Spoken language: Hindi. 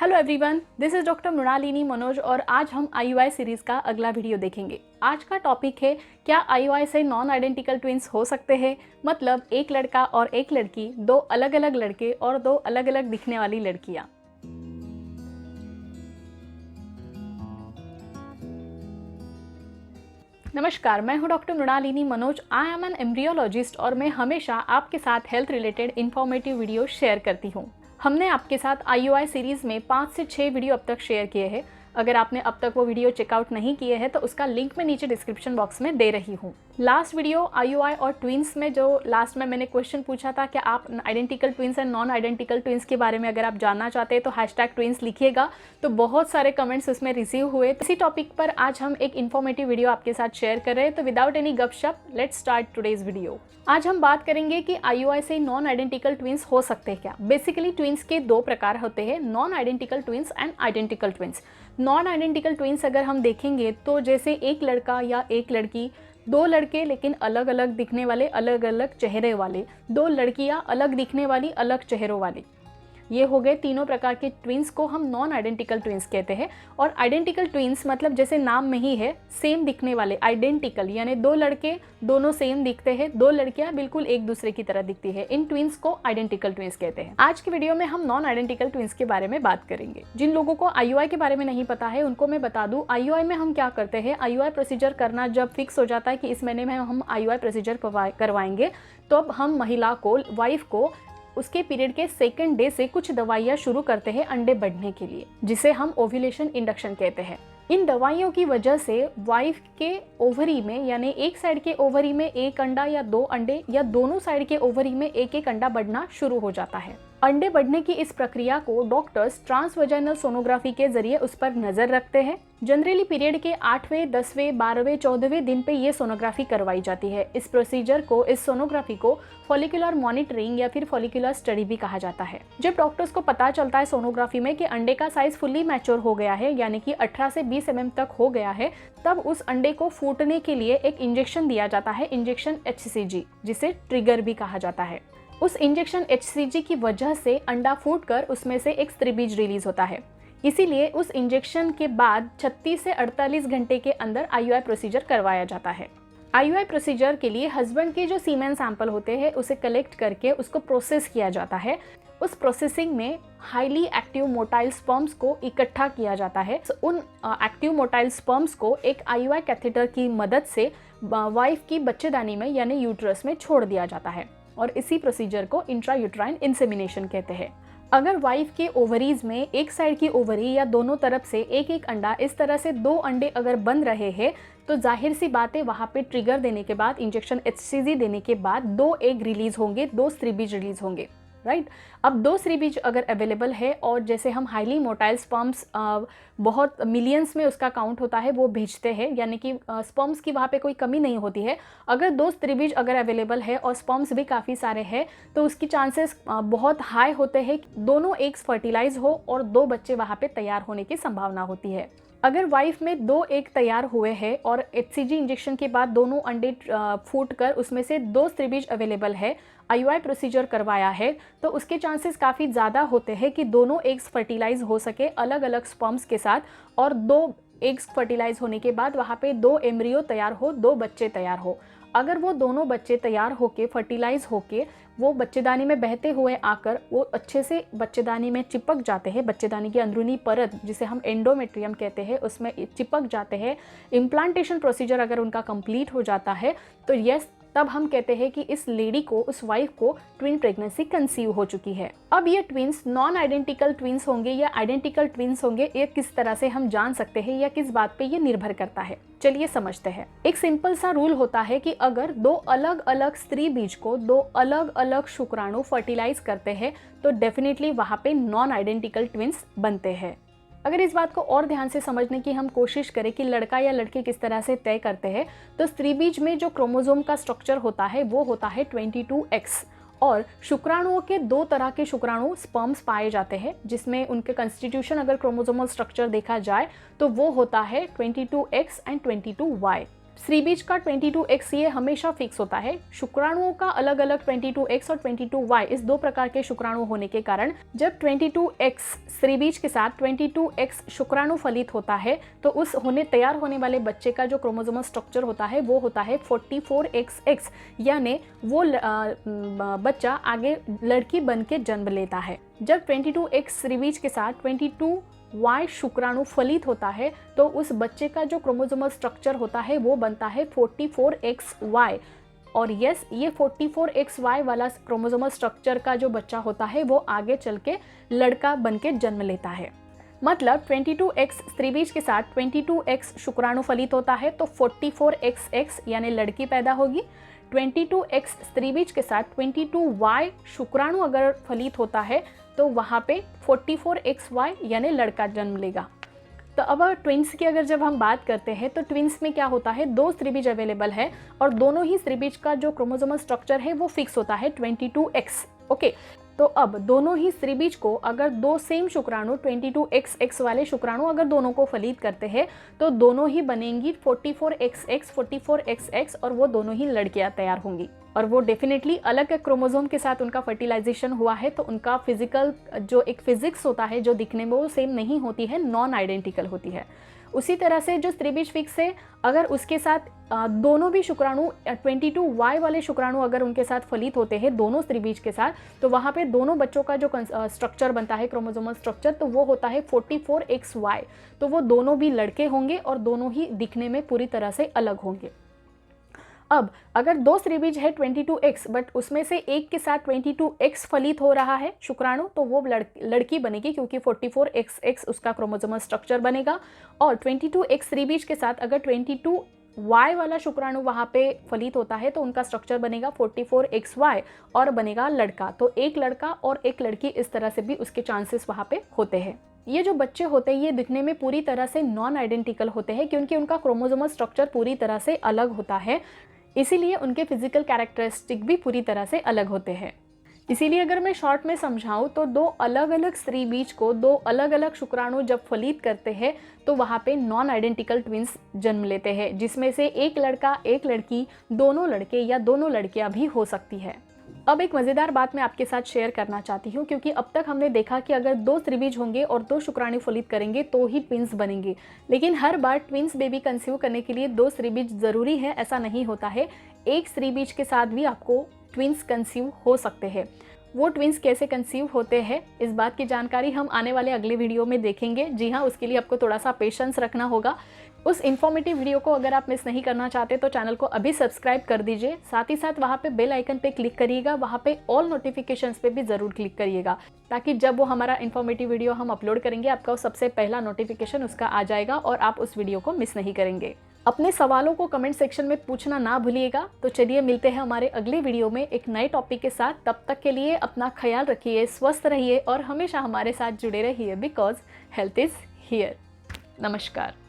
Hello everyone, this is doctor Mrinalini Manoj और आज हम आईयूआई सीरीज का अगला वीडियो देखेंगे। आज का टॉपिक है क्या आईयूआई से नॉन आइडेंटिकल ट्विंस हो सकते हैं। मतलब एक लड़का और एक लड़की, दो अलग अलग लड़के और दो अलग अलग दिखने वाली लड़कियां। नमस्कार, मैं हूं doctor Mrinalini Manoj. I am an embryologist और मैं हमेशा आपके साथ health related informative video share करती हूं। हमने आपके साथ आईयूआई सीरीज़ में 5 से 6 वीडियो अब तक शेयर किए हैं। अगर आपने अब तक वो वीडियो चेकआउट नहीं किए हैं तो उसका लिंक मैं नीचे डिस्क्रिप्शन बॉक्स में दे रही हूँ। लास्ट वीडियो आईयूआई और ट्विंस में जो लास्ट में मैंने क्वेश्चन पूछा था कि आप identical twins and non identical twins के बारे में अगर आप जानना चाहते हैं तो #ट्विंस लिखिएगा। तो बहुत सारे कमेंट्स उसमें रिसीव हुए। इसी टॉपिक पर आज हम एक इन्फॉर्मेटिव वीडियो आपके साथ शेयर कर रहे हैं। तो विदाउट एनी गपशप लेट्स स्टार्ट टुडेज वीडियो। आज हम बात करेंगे कि आईयूआई से नॉन आइडेंटिकल ट्विंस हो सकते हैं क्या। बेसिकली ट्विंस के दो प्रकार होते हैं, non identical twins and identical twins. Non identical twins अगर हम देखेंगे तो जैसे एक लड़का या एक लड़की, दो लड़के लेकिन अलग अलग दिखने वाले, अलग अलग चेहरे वाले, दो लड़कियां अलग दिखने वाली, अलग चेहरों वाली, ये हो गए तीनों प्रकार के ट्विंस को हम नॉन आइडेंटिकल ट्विंस कहते हैं। और आइडेंटिकल ट्विंस मतलब जैसे नाम में ही है, सेम दिखने वाले। आइडेंटिकल यानी दो लड़के दोनों सेम दिखते हैं, दो लड़कियां बिल्कुल एक दूसरे की तरह दिखती है। इन ट्विंस को आइडेंटिकल ट्विंस कहते हैं। आज की वीडियो में हम नॉन आइडेंटिकल ट्विंस के बारे में बात करेंगे। जिन लोगों को आईयूआई के बारे में नहीं पता है उनको मैं बता दूं, आईयूआई में हम क्या करते हैं। आईयूआई प्रोसीजर करना जब फिक्स हो जाता है कि इस महीने में हम आईयूआई प्रोसीजर करवाएंगे, तो अब हम महिला को, वाइफ को उसके पीरियड के सेकंड डे से कुछ दवाइयाँ शुरू करते हैं अंडे बढ़ने के लिए, जिसे हम ओव्यूलेशन इंडक्शन कहते हैं। इन दवाइयों की वजह से वाइफ के ओवरी में यानी एक साइड के ओवरी में एक अंडा या दो अंडे या दोनों साइड के ओवरी में एक एक अंडा बढ़ना शुरू हो जाता है। अंडे बढ़ने की इस प्रक्रिया को डॉक्टर्स ट्रांसवजाइनल सोनोग्राफी के जरिए उस पर नजर रखते हैं। जनरली पीरियड के 8वें, 10वें, 12वें, 14वें दिन पे ये सोनोग्राफी करवाई जाती है। इस प्रोसीजर को, इस सोनोग्राफी को फॉलिकुलर मॉनिटरिंग या फिर फॉलिकुलर स्टडी भी कहा जाता है। जब डॉक्टर्स को पता चलता है सोनोग्राफी में कि अंडे का साइज फुल्ली मैच्योर हो गया है, यानी कि 18 से 20 mm तक हो गया है, तब उस अंडे को फूटने के लिए एक इंजेक्शन दिया जाता है, इंजेक्शन HCG, जिसे ट्रिगर भी कहा जाता है। उस इंजेक्शन HCG की वजह से अंडा फूटकर उसमें से एक स्त्रीबीज रिलीज होता है। इसीलिए उस इंजेक्शन के बाद 36 से 48 घंटे के अंदर आईयूआई प्रोसीजर करवाया जाता है। आईयूआई प्रोसीजर के लिए हस्बैंड के जो सीमेन सैंपल होते हैं उसे कलेक्ट करके उसको प्रोसेस किया जाता है। उस प्रोसेसिंग में हाईली एक्टिव मोटाइल स्पर्म्स को इकट्ठा किया जाता है। उन एक्टिव मोटाइल स्पर्म्स को एक आईयूआई कैथेटर की मदद से वाइफ की बच्चेदानी में यानी यूट्रस में छोड़ दिया जाता है और इसी प्रोसीजर को इंट्रायूट्राइन इंसेमिनेशन कहते हैं। अगर वाइफ के ओवरीज में एक साइड की ओवरी या दोनों तरफ से एक एक अंडा, इस तरह से दो अंडे अगर बन रहे हैं तो जाहिर सी बात है वहाँ पे ट्रिगर देने के बाद, इंजेक्शन HCG देने के बाद दो एग रिलीज होंगे, दो स्त्रीबीज रिलीज होंगे, राइट। अब दो स्त्रीबीज अगर अवेलेबल है और जैसे हम हाईली मोटाइल स्पर्म्स बहुत मिलियंस में उसका काउंट होता है वो भेजते हैं, यानी कि स्पर्म्स की वहाँ पे कोई कमी नहीं होती है। अगर दो स्त्रीबीज अगर अवेलेबल है और स्पर्म्स भी काफ़ी सारे हैं तो उसकी चांसेस बहुत हाई होते हैं कि दोनों एग्स फर्टिलाइज हो और दो बच्चे वहाँ पे तैयार होने की संभावना होती है। अगर वाइफ में दो एग तैयार हुए हैं और HCG इंजेक्शन के बाद दोनों अंडे फूट कर उसमें से दो स्त्रीबीज अवेलेबल है, आईयूआई प्रोसीजर करवाया है, तो उसके चांसेस काफ़ी ज़्यादा होते हैं कि दोनों एग्स फर्टिलाइज हो सके अलग अलग स्पर्म्स के साथ, और दो एग्स फर्टिलाइज होने के बाद वहाँ पे दो एम्ब्रियो तैयार हो, दो बच्चे तैयार हो। अगर वो दोनों बच्चे तैयार होके, फर्टिलाइज होके वो बच्चेदानी में बहते हुए आकर वो अच्छे से बच्चेदानी में चिपक जाते हैं, बच्चेदानी की अंदरूनी परत जिसे हम एंडोमेट्रियम कहते हैं उसमें चिपक जाते हैं। इम्प्लांटेशन प्रोसीजर अगर उनका कंप्लीट हो जाता है तो यस, तब हम कहते हैं कि इस लेडी को, उस वाइफ को ट्विन प्रेगनेंसी कंसीव हो चुकी है। अब ये ट्विंस नॉन आइडेंटिकल ट्विंस होंगे या आइडेंटिकल ट्विंस होंगे, ये किस तरह से हम जान सकते हैं या किस बात पे ये निर्भर करता है, चलिए समझते हैं। एक सिंपल सा रूल होता है कि अगर दो अलग अलग स्त्री बीज को दो अलग अलग शुक्राणु फर्टिलाइज करते हैं तो डेफिनेटली वहाँ पे नॉन आइडेंटिकल ट्विंस बनते हैं। अगर इस बात को और ध्यान से समझने की हम कोशिश करें कि लड़का या लड़की किस तरह से तय करते हैं, तो स्त्रीबीज में जो क्रोमोसोम का स्ट्रक्चर होता है वो होता है 22X, और शुक्राणुओं के दो तरह के शुक्राणु स्पर्म्स पाए जाते हैं, जिसमें उनके कंस्टिट्यूशन अगर क्रोमोसोमल स्ट्रक्चर देखा जाए तो वो होता है 22X एंड 22Y। स्त्री बीज का 22X ये हमेशा फिक्स होता है। शुक्राणुओं का अलग अलग 22X और 22Y इस दो प्रकार के शुक्राणु होने के कारण जब 22X स्त्री बीज के साथ 22X शुक्राणु फलित होता है तो उस तैयार होने वाले बच्चे का जो क्रोमोसोमल स्ट्रक्चर होता है वो होता है 44XX, यानी वो बच्चा आगे लड़की बन के जन्म लेता है। जब 22X स्त्री बीज के साथ 22Y शुक्राणु फलित होता है तो उस बच्चे का जो क्रोमोसोमल स्ट्रक्चर होता है वो बनता है 44XY। और यस, ये 44XY वाला क्रोमोसोमल स्ट्रक्चर का जो बच्चा होता है वो आगे चल के लड़का बन के जन्म लेता है। मतलब 22X स्त्री बीज के साथ 22X शुक्राणु फलित होता है तो 44XX यानी लड़की पैदा होगी। 22X स्त्री बीज के साथ 22Y शुक्राणु अगर फलित होता है तो वहाँ पे 44XY यानी लड़का जन्म लेगा। तो अब ट्विंस की अगर जब हम बात करते हैं तो ट्विंस में क्या होता है, दो स्त्री बीज अवेलेबल है और दोनों ही स्त्री बीज का जो क्रोमोसोमल स्ट्रक्चर है वो फिक्स होता है 22X। ओके, तो अब दोनों ही स्त्री बीज को अगर दो सेम शुक्राणु 22XX वाले शुक्राणु अगर दोनों को फलित करते हैं तो दोनों ही बनेंगी 44XX 44XX और वो दोनों ही लड़कियां तैयार होंगी। और वो डेफिनेटली अलग क्रोमोसोम के साथ उनका फर्टिलाइजेशन हुआ है तो उनका फिजिकल जो एक फिजिक्स होता है जो दिखने में वो सेम नहीं होती है, नॉन आइडेंटिकल होती है। उसी तरह से जो स्त्री बीज फिक्स है अगर उसके साथ दोनों भी शुक्राणु 22Y वाले शुक्राणु अगर उनके साथ फलित होते हैं दोनों स्त्री बीज के साथ तो वहाँ पे दोनों बच्चों का जो स्ट्रक्चर बनता है क्रोमोसोमल स्ट्रक्चर तो वो होता है 44XY। तो वो दोनों भी लड़के होंगे और दोनों ही दिखने में पूरी तरह से अलग होंगे। अब अगर दो स्त्री बीज है 22X बट उसमें से एक के साथ 22X फलित हो रहा है शुक्राणु तो वो लड़की बनेगी क्योंकि 44XX उसका क्रोमोसोमल स्ट्रक्चर बनेगा। और 22X स्त्री बीज के साथ अगर 22Y वाला शुक्राणु वहाँ पे फलित होता है तो उनका स्ट्रक्चर बनेगा 44XY और बनेगा लड़का। तो एक लड़का और एक लड़की इस तरह से भी उसके चांसेस वहाँ पे होते हैं। ये जो बच्चे होते हैं ये दिखने में पूरी तरह से नॉन आइडेंटिकल होते हैं क्योंकि उनका क्रोमोसोमल स्ट्रक्चर पूरी तरह से अलग होता है, इसीलिए उनके फिजिकल कैरेक्टरिस्टिक भी पूरी तरह से अलग होते हैं। इसीलिए अगर मैं शॉर्ट में समझाऊं तो दो अलग अलग स्त्री बीज को दो अलग अलग शुक्राणु जब फलित करते हैं तो वहाँ पे नॉन आइडेंटिकल ट्विंस जन्म लेते हैं, जिसमें से एक लड़का एक लड़की, दोनों लड़के या दोनों लड़कियां भी हो सकती है। अब एक मज़ेदार बात मैं आपके साथ शेयर करना चाहती हूँ क्योंकि अब तक हमने देखा कि अगर दो स्त्री बीज होंगे और दो शुक्राणु फलित करेंगे तो ही ट्विंस बनेंगे, लेकिन हर बार ट्विंस बेबी कंसीव करने के लिए दो स्त्री बीज ज़रूरी है ऐसा नहीं होता है। एक स्त्री बीज के साथ भी आपको ट्विंस कंसीव हो सकते हैं। वो ट्विंस कैसे कंसीव होते हैं इस बात की जानकारी हम आने वाले अगले वीडियो में देखेंगे। जी हाँ, उसके लिए आपको थोड़ा सा पेशेंस रखना होगा। उस इन्फॉर्मेटिव वीडियो को अगर आप मिस नहीं करना चाहते तो चैनल को अभी सब्सक्राइब कर दीजिए। साथ ही साथ वहाँ पे बेल आइकन पे क्लिक करिएगा, वहाँ पे ऑल नोटिफिकेशंस पे भी ज़रूर क्लिक करिएगा ताकि जब वो हमारा इन्फॉर्मेटिव वीडियो हम अपलोड करेंगे आपका सबसे पहला नोटिफिकेशन उसका आ जाएगा और आप उस वीडियो को मिस नहीं करेंगे। अपने सवालों को कमेंट सेक्शन में पूछना ना भूलिएगा। तो चलिए मिलते हैं हमारे अगले वीडियो में एक नए टॉपिक के साथ। तब तक के लिए अपना ख्याल रखिए, स्वस्थ रहिए और हमेशा हमारे साथ जुड़े रहिए बिकॉज हेल्थ इज़ हियर। नमस्कार।